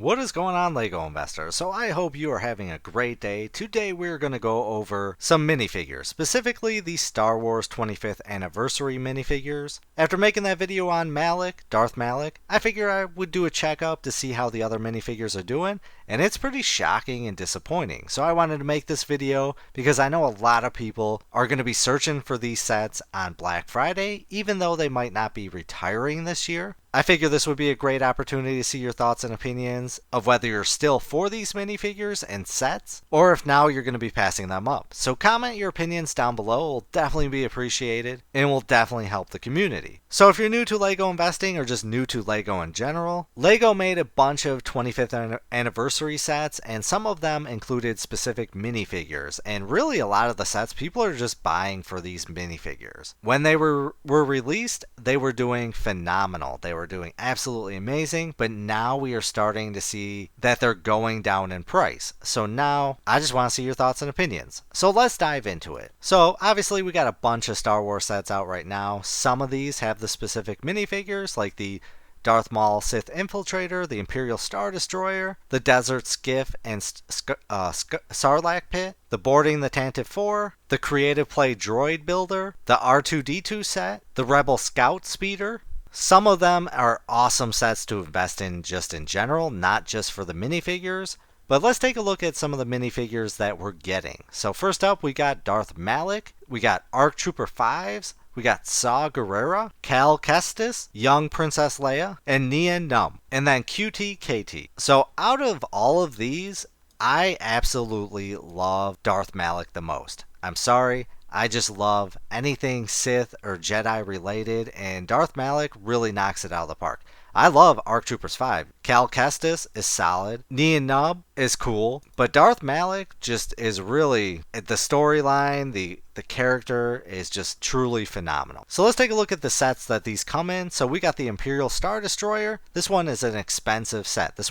What is going on, LEGO investors? So I hope you are having a great day. Today we're going to go over some minifigures, specifically the Star Wars 25th anniversary minifigures. After making that video on Malik, Darth Malik, I figured I would do a checkup to see how the other minifigures are doing, and it's pretty shocking and disappointing. So I wanted to make this video because I know a lot of people are going to be searching for these sets on Black Friday, even though they might not be retiring this year. I figure this would be a great opportunity to see your thoughts and opinions of whether you're still for these minifigures and sets, or if now you're going to be passing them up. So comment your opinions down below, it will definitely be appreciated, and will definitely help the community. So if you're new to LEGO investing, or just new to LEGO in general, LEGO made a bunch of 25th anniversary sets, and some of them included specific minifigures, and really a lot of the sets people are just buying for these minifigures. When they were released, they were doing phenomenal. They were doing absolutely amazing, but now we are starting to see that they're going down in price. So now I just want to see your thoughts and opinions. So let's dive into it. So obviously we got a bunch of Star Wars sets out right now. Some of these have the specific minifigures like the Darth Maul Sith Infiltrator, the Imperial Star Destroyer, the Desert Skiff and Sarlacc Pit, the Boarding the Tantive 4, the Creative Play Droid Builder, the R2-D2 set, the Rebel Scout Speeder. Some of them are awesome sets to invest in just in general, not just for the minifigures. But let's take a look at some of the minifigures that we're getting. So first up, we got Darth Malik, we got ARC Trooper 5s, we got Saw Gerrera, Cal Kestis, Young Princess Leia, and Nien Nunb, and then QT KT. So out of all of these, I absolutely love Darth Malik the most. I'm sorry, I just love anything Sith or Jedi related, and Darth Malik really knocks it out of the park. I love ARC Troopers 5. Cal Kestis is solid. Nien Nunb is cool. But Darth Malik just is really, the storyline, the character is just truly phenomenal. So let's take a look at the sets that these come in. So we got the Imperial Star Destroyer. This one is an expensive set. This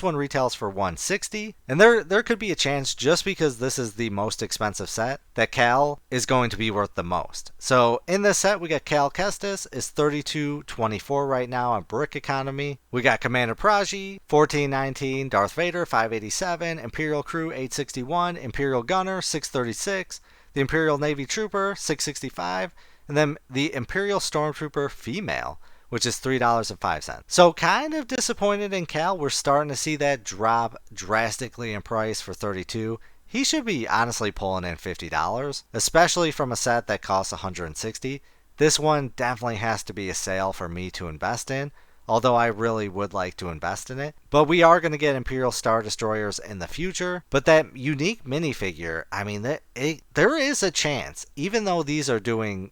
one retails for $160. And there could be a chance, just because this is the most expensive set, that Cal is going to be worth the most. So in this set, we got Cal Kestis is $32.24 right now on Brick Economy. We got Commander Praji, $14.19, Darth Vader, $587, Imperial Crew, $861, Imperial Gunner, $636, the Imperial Navy Trooper, $665, and then the Imperial Stormtrooper Female, which is $3.05. So kind of disappointed in Cal. We're starting to see that drop drastically in price for $32. He should be honestly pulling in $50, especially from a set that costs $160. This one definitely has to be a sale for me to invest in, although I really would like to invest in it. But we are going to get Imperial Star Destroyers in the future. But that unique minifigure, I mean, there is a chance, even though these are doing,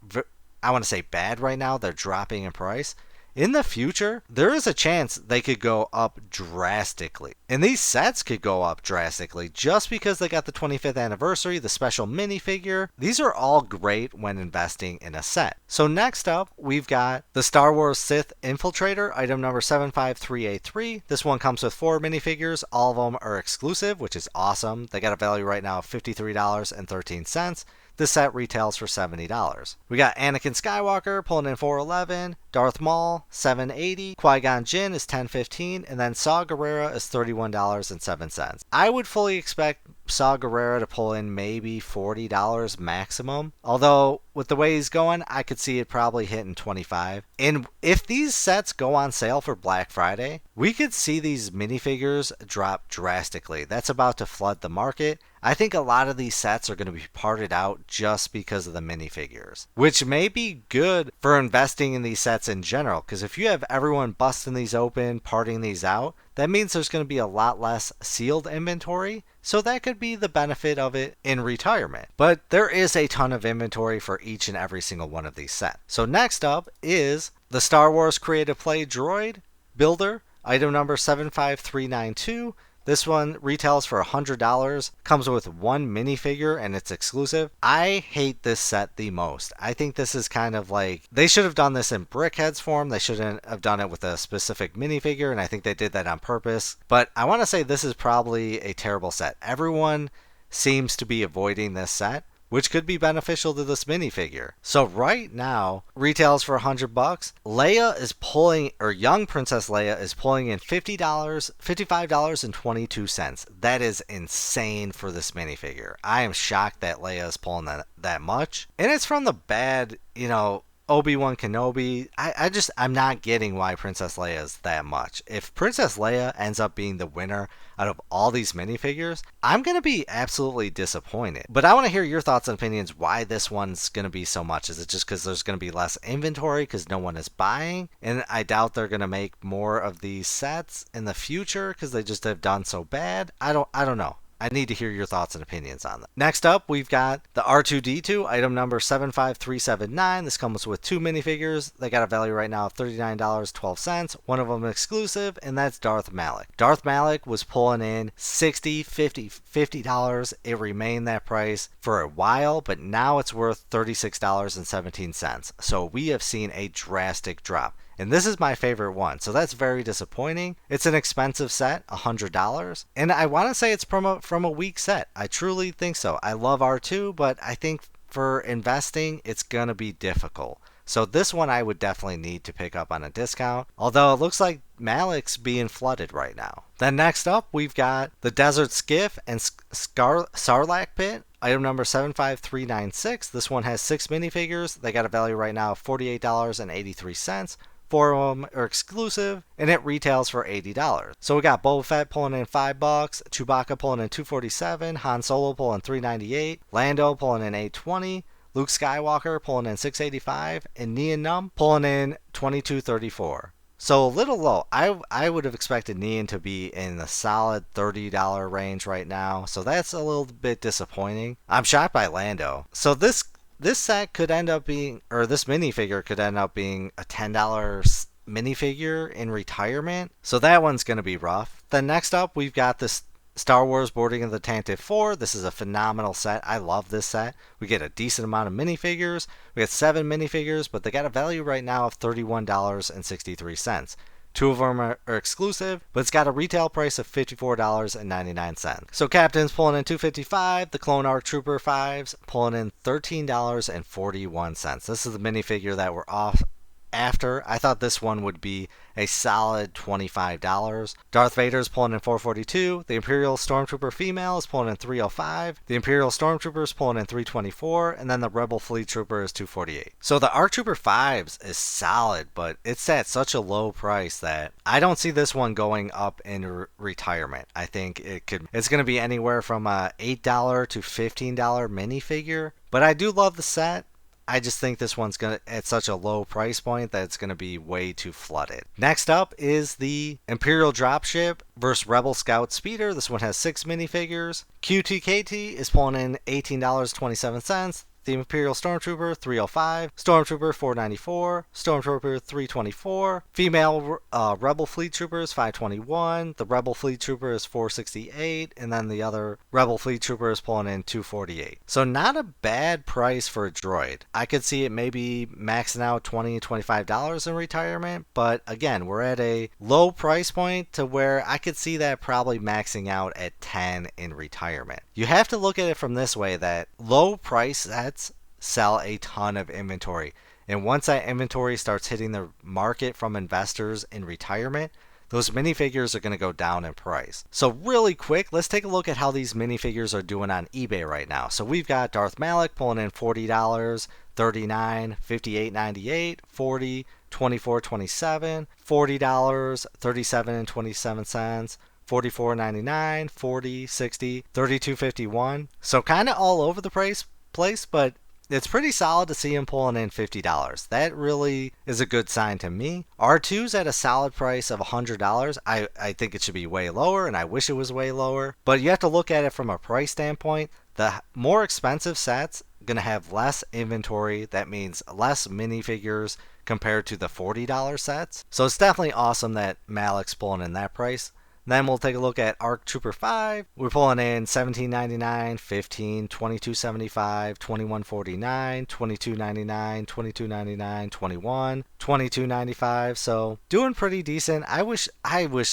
I want to say bad right now, they're dropping in price. In the future, there is a chance they could go up drastically. And these sets could go up drastically just because they got the 25th anniversary, the special minifigure. These are all great when investing in a set. So next up, we've got the Star Wars Sith Infiltrator, item number 75383. This one comes with 4 minifigures. All of them are exclusive, which is awesome. They got a value right now of $53.13. This set retails for $70. We got Anakin Skywalker pulling in $411, Darth Maul $780, Qui-Gon Jinn is $1015, and then Saw Gerrera is $31.07. I would fully expect Saw Gerrera to pull in maybe $40 maximum. Although with the way he's going, I could see it probably hitting $25. And if these sets go on sale for Black Friday, we could see these minifigures drop drastically. That's about to flood the market. I think a lot of these sets are going to be parted out just because of the minifigures, which may be good for investing in these sets in general, because if you have everyone busting these open, parting these out, that means there's going to be a lot less sealed inventory, so that could be the benefit of it in retirement. But there is a ton of inventory for each and every single one of these sets. So next up is the Star Wars Creative Play Droid Builder, item number 75392. This one retails for $100, comes with 1 minifigure, and it's exclusive. I hate this set the most. I think this is kind of like, they should have done this in Brickhead's form. They shouldn't have done it with a specific minifigure, and I think they did that on purpose. But I want to say this is probably a terrible set. Everyone seems to be avoiding this set. which could be beneficial to this minifigure. So right now, retails for $100. Leia is pulling, or young Princess Leia is pulling in $50, $55.22. That is insane for this minifigure. I am shocked that Leia is pulling that much. And it's from the bad, Obi-Wan Kenobi. I'm not getting why Princess Leia is that much. If Princess Leia ends up being the winner out of all these minifigures, I'm going to be absolutely disappointed. But I want to hear your thoughts and opinions why this one's going to be so much. Is it just because there's going to be less inventory because no one is buying? And I doubt they're going to make more of these sets in the future because they just have done so bad. I don't know. I need to hear your thoughts and opinions on that. Next up, we've got the R2-D2, item number 75379. This comes with 2 minifigures. They got a value right now of $39.12. One of them exclusive, and that's Darth Malak. Darth Malak was pulling in $60, $50. It remained that price for a while, but now it's worth $36.17. So we have seen a drastic drop. And this is my favorite one, so that's very disappointing. It's an expensive set, $100, and I want to say it's from a weak set. I truly think so. I love R2, but I think for investing, it's going to be difficult. So this one I would definitely need to pick up on a discount, although it looks like Malak's being flooded right now. Then next up, we've got the Desert Skiff and Sarlacc Pit. Item number 75396. This one has 6 minifigures. They got a value right now of $48.83. 4 of them are exclusive, and it retails for $80. So we got Boba Fett pulling in $5, Chewbacca pulling in $247, Han Solo pulling $398, Lando pulling in $820, Luke Skywalker pulling in $685, and Nien Nunb pulling in $2234. So a little low. I would have expected Nien to be in the solid $30 range right now, so that's a little bit disappointing. I'm shocked by Lando. So this set could end up being, or this minifigure could end up being a $10 minifigure in retirement. So that one's going to be rough. Then next up, we've got this Star Wars Boarding of the Tantive 4. This is a phenomenal set. I love this set. We get a decent amount of minifigures. We got 7 minifigures, but they got a value right now of $31.63. 2 of them are exclusive, but it's got a retail price of $54.99. So Captain's pulling in $255, the Clone Arc Trooper 5s pulling in $13.41. This is the minifigure that we're off after. I thought this one would be a solid $25. Darth Vader's pulling in $442. The Imperial Stormtrooper female is pulling in $305. The Imperial Stormtrooper is pulling in $324, and then the Rebel Fleet Trooper is $248. So the ARC Trooper 5s is solid, but it's at such a low price that I don't see this one going up in retirement. I think it's going to be anywhere from a $8 to $15 minifigure, but I do love the set. I just think this one's at such a low price point that it's going to be way too flooded. Next up is the Imperial Dropship versus Rebel Scout Speeder. This one has 6 minifigures. QTKT is pulling in $18.27. The Imperial Stormtrooper, $305. Stormtrooper, $494. Stormtrooper, $324. Female Rebel Fleet Trooper is $521. The Rebel Fleet Trooper is $468. And then the other Rebel Fleet Trooper is pulling in $248. So not a bad price for a droid. I could see it maybe maxing out $20, $25 in retirement. But again, we're at a low price point to where I could see that probably maxing out at $10 in retirement. You have to look at it from this way, that low price sets sell a ton of inventory, and once that inventory starts hitting the market from investors in retirement, those minifigures are going to go down in price. So really quick, let's take a look at how these minifigures are doing on eBay right now. So we've got Darth Malak pulling in $40, $39, $58.98, $40, $24.27, $40, $37.27, $44.99, $40, $60, $32.51. So kind of all over the place, but it's pretty solid to see him pulling in $50. That really is a good sign to me. R2's at a solid price of $100. I think it should be way lower, and I wish it was way lower. But you have to look at it from a price standpoint. The more expensive sets going to have less inventory. That means less minifigures compared to the $40 sets. So it's definitely awesome that Malak's pulling in that price. Then we'll take a look at Arc Trooper 5. We're pulling in $17.99, $15, $22.75, $21.49, $22.99, $22.99, $21, $22.95. So doing pretty decent. I wish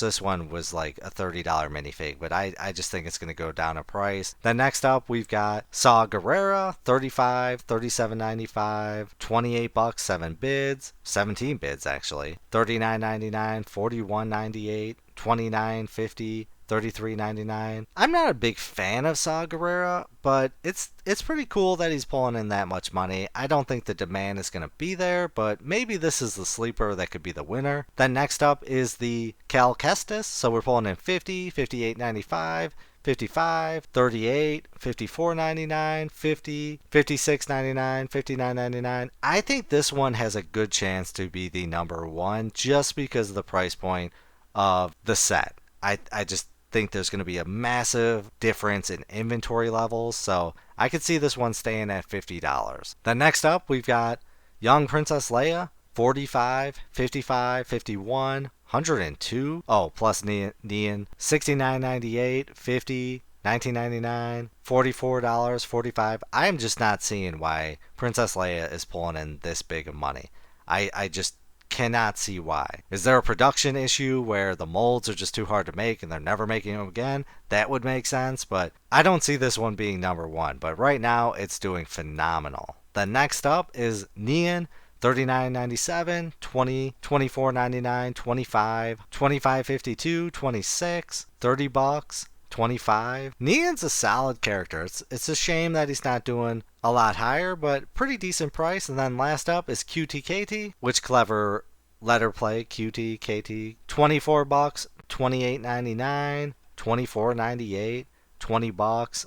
this one was like a $30 minifig, but I just think it's going to go down a price. Then next up we've got Saw Gerrera, 35, $37.95, $28, 7 bids, 17 bids actually, $39.99, $41.98, $29.50, $33.99. I'm not a big fan of Saw Gerrera, but it's pretty cool that he's pulling in that much money. I don't think the demand is going to be there, but maybe this is the sleeper that could be the winner. Then next up is the Cal Kestis, so we're pulling in 50, $58.95, 55, 38, 54.99, 50, 56.99, 59.99. I think this one has a good chance to be the number one just because of the price point of the set. I just think there's going to be a massive difference in inventory levels, so I could see this one staying at $50. Then next up, we've got Young Princess Leia, 45, 55, 51, 102. Oh, plus Neon, $69.98, 50, $19.99, $44, 45. I'm just not seeing why Princess Leia is pulling in this big of money. I just cannot see why. Is there a production issue where the molds are just too hard to make and they're never making them again? That would make sense, but I don't see this one being number one. But right now, it's doing phenomenal. The next up is Neon, $39.97, $20, $24.99, $25, $25.52, $26, $30, $25. Neon's a solid character. It's a shame that he's not doing a lot higher, but pretty decent price. And then last up is QTKT, which clever letter play, QTKT. $24, $28.99, $24.98, $20, $25,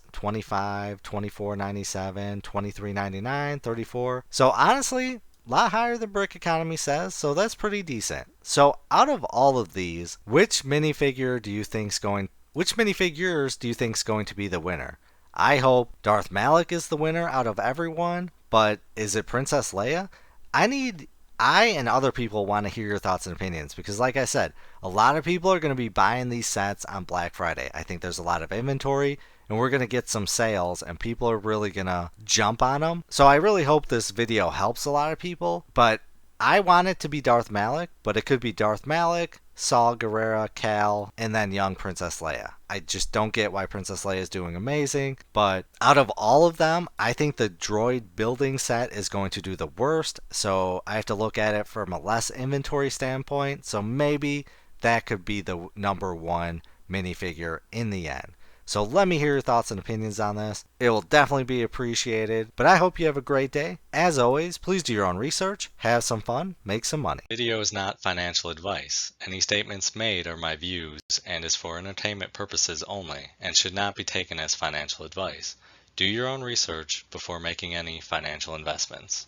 $24.97, $23.99, $34. So honestly, a lot higher than Brick Economy says, so that's pretty decent. So out of all of these, which minifigures do you think is going to be the winner? I hope Darth Malak is the winner out of everyone, but is it Princess Leia? I and other people want to hear your thoughts and opinions because, like I said, a lot of people are going to be buying these sets on Black Friday. I think there's a lot of inventory and we're going to get some sales and people are really going to jump on them. So I really hope this video helps a lot of people, but I want it to be Darth Malak, but it could be Darth Malak, Saw Gerrera, Cal, and then young Princess Leia. I just don't get why Princess Leia is doing amazing, but out of all of them, I think the droid building set is going to do the worst, so I have to look at it from a less inventory standpoint, so maybe that could be the number one minifigure in the end. So let me hear your thoughts and opinions on this. It will definitely be appreciated, but I hope you have a great day. As always, please do your own research, have some fun, make some money. Video is not financial advice. Any statements made are my views and is for entertainment purposes only and should not be taken as financial advice. Do your own research before making any financial investments.